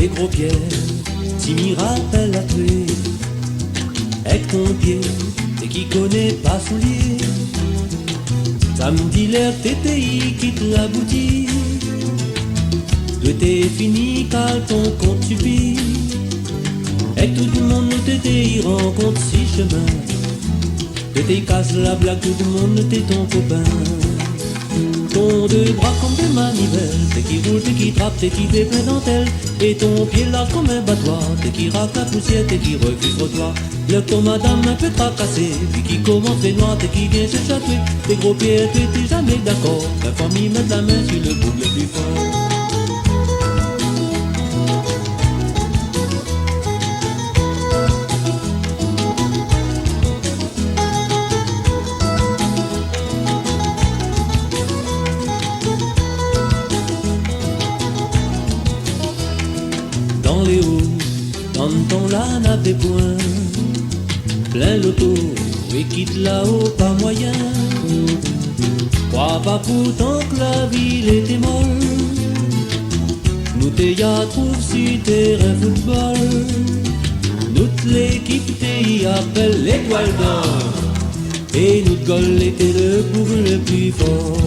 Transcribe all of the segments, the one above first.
des gros pierres, si m'y rappelle la pluie. Avec ton pied, et qui connaît pas son lit. Samedi l'air TTI quitte la boutique. Tout est fini car ton compte suffit. Et tout le monde nous TTI rencontre si chemin. TTI casse la blague, tout le monde t'es ton copain. Ton deux bras comme des manivelles, t'es qui roule, t'es qui trappe, t'es qui fait plein dentelle. Et ton pied large comme un battoir, t'es qui racle la poussière, t'es qui refuse le toit. Le ton madame un peu tracassé, puis qui commence les noirs, t'es qui vient se chatouer. Tes gros pieds, t'es jamais d'accord, la famille met la main sur le boucle le plus fort. Dans les hauts, t'entends la nappe des poings, plein l'auto et quitte là-haut pas moyen. Crois pas pourtant que la ville était molle, nous t'y a trouve si terrain football. Toute l'équipe t'y appelle l'étoile d'or, et nous goal était le bourg le plus fort.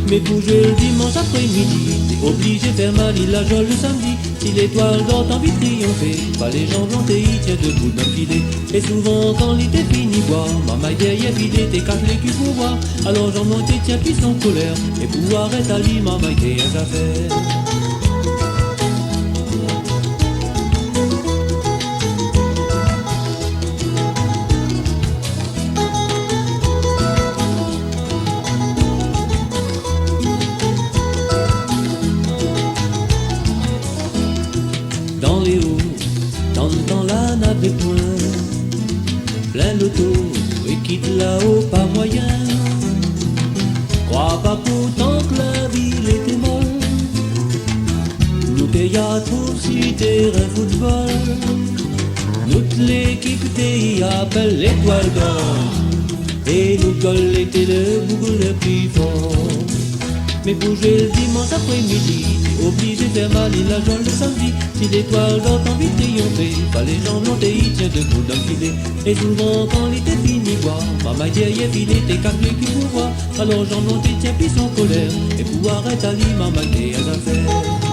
Mais pour jouer le dimanche après-midi, t'es obligé de faire mal, il la jolle le samedi. Si l'étoile d'or t'as envie de triompher, pas les jambes plantées, il tient debout d'un filet. Et souvent quand l'idée fini boire, ma maille derrière vidée, t'es cache les culs pour voir. Alors j'en monte et tiens puis son colère, et pouvoir être à lui, ma maille t'es un affaire. Dans les hauts, t'entends la nappe des poings, plein l'auto et quitte là-haut pas moyen. Crois pas pourtant que la ville était molle, nous t'y a trouve si terrain football. Toute l'équipe t'y appelle l'étoile d'or, et nous goal était le bourg le plus fort. Mais pour jouer le dimanche après-midi, t'es obligé de faire mal, il la joie le samedi. Si l'étoile d'or t'as envie de triompher, pas les jambes montées, il tient debout d'un filet. Et souvent quand l'été fini boire, ma maille derrière filée, t'es cache les culs pour voir. Alors jambes montées, tiens puis sans colère, et pouvoir être à lui, ma maille t'es à affaire.